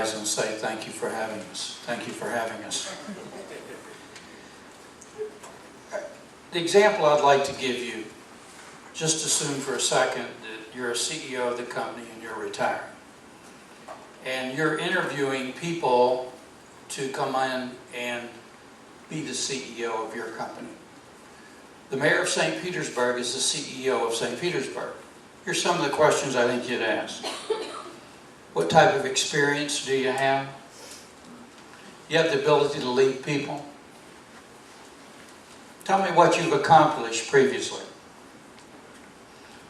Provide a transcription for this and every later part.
rise and say thank you for having us. Thank you for having us. The example I'd like to give you, just assume for a second that you're a CEO of the company and you're retiring. And you're interviewing people to come in and be the CEO of your company. The mayor of St. Petersburg is the CEO of St. Petersburg. Here's some of the questions I think you'd ask. What type of experience do you have? You have the ability to lead people? Tell me what you've accomplished previously.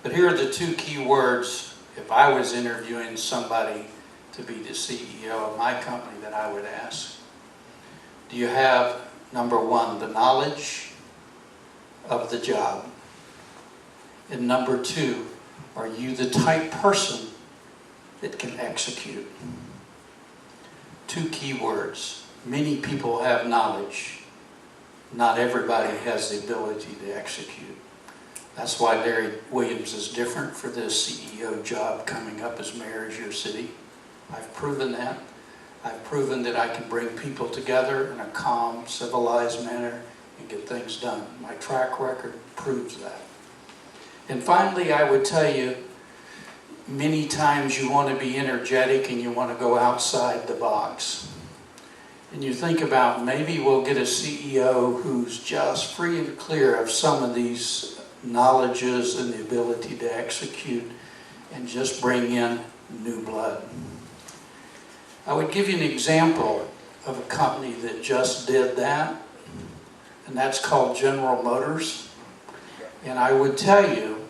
But here are the two key words if I was interviewing somebody to be the CEO of my company that I would ask. Do you have, number one, the knowledge of the job? And number two, are you the type person that can execute? Two key words. Many people have knowledge. Not everybody has the ability to execute. That's why Larry Williams is different for this CEO job coming up as mayor of your city. I've proven that. I've proven that I can bring people together in a calm, civilized manner and get things done. My track record proves that. And finally, I would tell you, many times you want to be energetic and you want to go outside the box. And you think about maybe we'll get a CEO who's just free and clear of some of these knowledges and the ability to execute and just bring in new blood. I would give you an example of a company that just did that, and that's called General Motors. And I would tell you,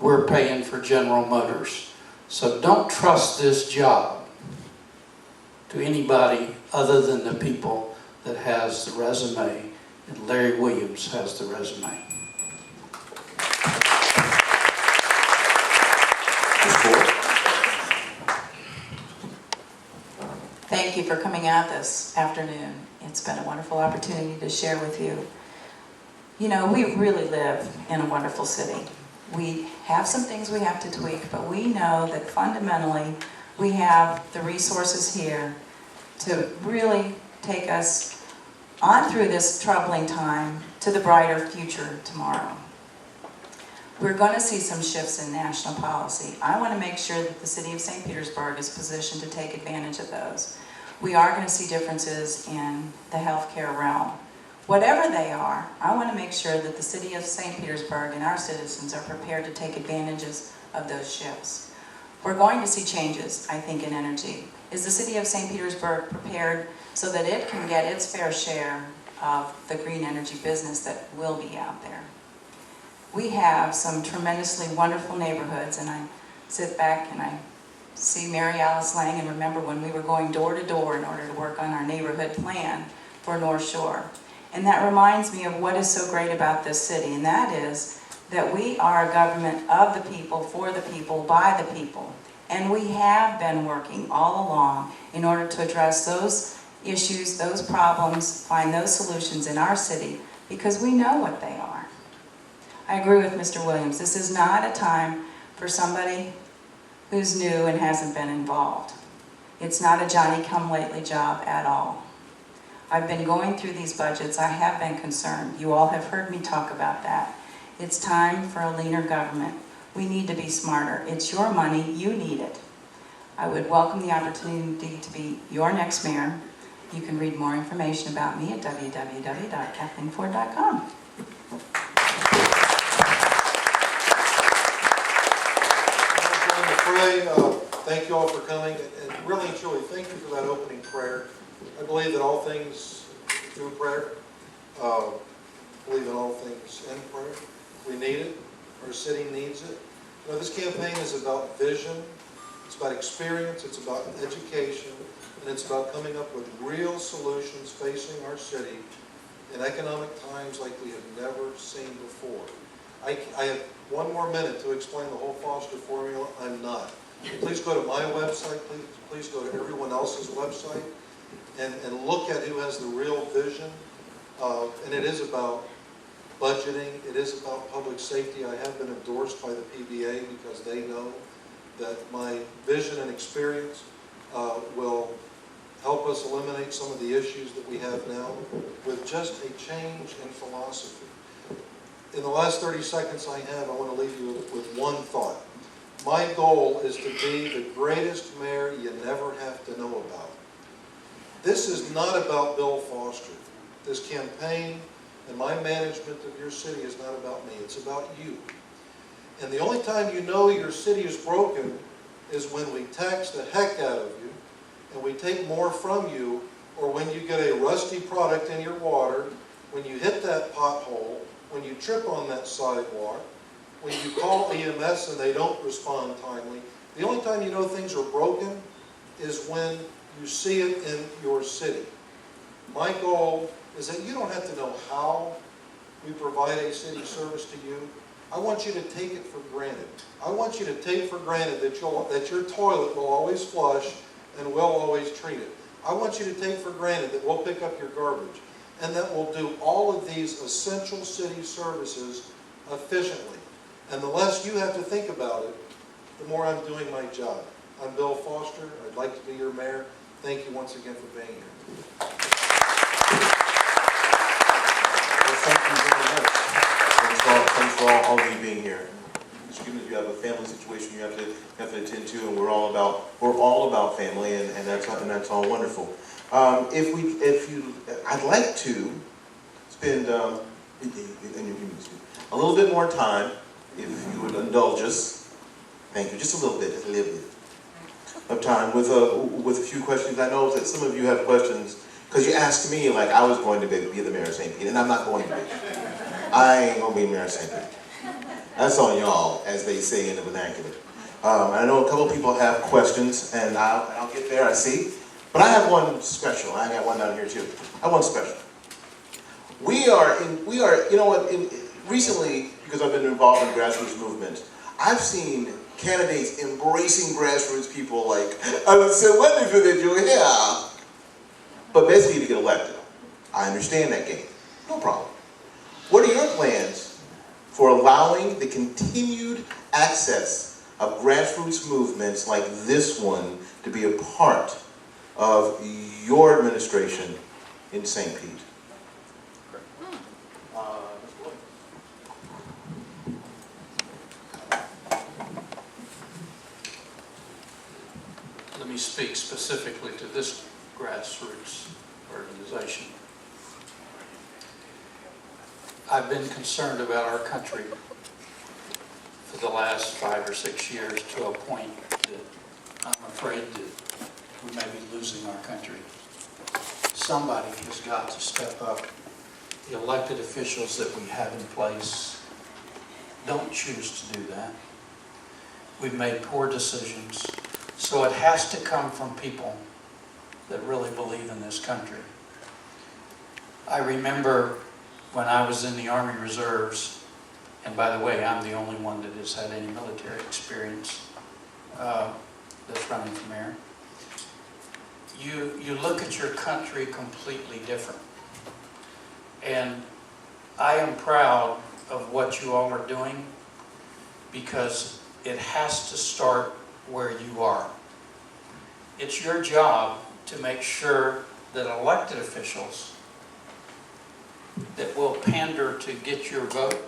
we're paying for General Motors. So don't trust this job to anybody other than the people that has the resume, and Larry Williams has the resume. Thank you for coming out this afternoon. It's been a wonderful opportunity to share with you. You know, we really live in a wonderful city. We have some things we have to tweak, but we know that fundamentally we have the resources here to really take us on through this troubling time to the brighter future tomorrow. We're going to see some shifts in national policy. I want to make sure that the city of St. Petersburg is positioned to take advantage of those. We are going to see differences in the healthcare realm. Whatever they are, I want to make sure that the city of St. Petersburg and our citizens are prepared to take advantages of those shifts. We're going to see changes, I think, in energy. Is the city of St. Petersburg prepared so that it can get its fair share of the green energy business that will be out there? We have some tremendously wonderful neighborhoods, and I sit back and I see Mary Alice Lang and remember when we were going door to door in order to work on our neighborhood plan for North Shore. And that reminds me of what is so great about this city, and that is that we are a government of the people, for the people, by the people. And we have been working all along in order to address those issues, those problems, find those solutions in our city, because we know what they are. I agree with Mr. Williams. This is not a time for somebody who's new and hasn't been involved. It's not a Johnny-come-lately job at all. I've been going through these budgets. I have been concerned. You all have heard me talk about that. It's time for a leaner government. We need to be smarter. It's your money. You need it. I would welcome the opportunity to be your next mayor. You can read more information about me at www.kathleenford.com. Thank you all for coming, and really and truly, thank you for that opening prayer. I believe that all things through prayer. Believe in all things in prayer. We need it. Our city needs it. You know, this campaign is about vision. It's about experience. It's about education, and it's about coming up with real solutions facing our city in economic times like we have never seen before. I have one more minute to explain the whole Foster formula. I'm not. Please go to my website. Please go to everyone else's website and look at who has the real vision. And it is about budgeting. It is about public safety. I have been endorsed by the PBA because they know that my vision and experience will help us eliminate some of the issues that we have now with just a change in philosophy. In the last 30 seconds I have, I want to leave you with one thought. My goal is to be the greatest mayor you never have to know about. This is not about Bill Foster. This campaign and my management of your city is not about me. It's about you. And the only time you know your city is broken is when we tax the heck out of you and we take more from you, or when you get a rusty product in your water, when you hit that pothole, when you trip on that sidewalk, when you call EMS and they don't respond timely. The only time you know things are broken is when you see it in your city. My goal is that you don't have to know how we provide a city service to you. I want you to take it for granted. I want you to take for granted that your toilet will always flush and we'll always treat it. I want you to take for granted that we'll pick up your garbage and that we'll do all of these essential city services efficiently. And the less you have to think about it, the more I'm doing my job. I'm Bill Foster. I'd like to be your mayor. Thank you once again for being here. Well, thank you very much. Thanks for all of you being here. Mr. Gibbons, you have a family situation you have to attend to, and we're all about family, and that's all wonderful. I'd like to spend a little bit more time, if you would indulge us. Thank you, just a little bit of time with a few questions. I know that some of you have questions because you asked me like I was going to be the mayor of St. Pete, and I'm not going to be. I ain't going to be mayor of St. Pete. That's on y'all, as they say in the vernacular. I know a couple of people have questions, and I'll get there, I see. But I have one special. I got one down here too. I have one special. You know what, recently, because I've been involved in the grassroots movement, I've seen candidates embracing grassroots people like, I was so wonderful that you're here. But basically to get elected. I understand that game. No problem. What are your plans for allowing the continued access of grassroots movements like this one to be a part of your administration in St. Pete? Let me speak specifically to this grassroots organization. I've been concerned about our country for the last 5 or 6 years to a point that I'm afraid that we may be losing our country. Somebody has got to step up. The elected officials that we have in place don't choose to do that. We've made poor decisions. So it has to come from people that really believe in this country. I remember when I was in the Army Reserves, and by the way, I'm the only one that has had any military experience that's running for mayor. You look at your country completely different. And I am proud of what you all are doing because it has to start where you are. It's your job to make sure that elected officials that will pander to get your vote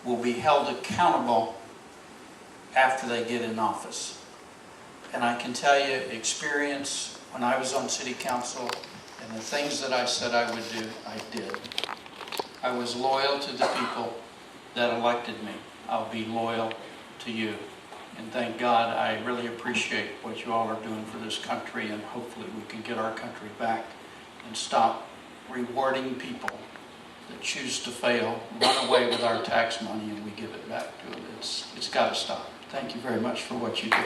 will be held accountable after they get in office. And I can tell you, experience, when I was on city council and the things that I said I would do, I did. I was loyal to the people that elected me. I'll be loyal to you. And thank God, I really appreciate what you all are doing for this country, and hopefully we can get our country back and stop rewarding people that choose to fail, run away with our tax money, and we give it back to them. It's got to stop. Thank you very much for what you do.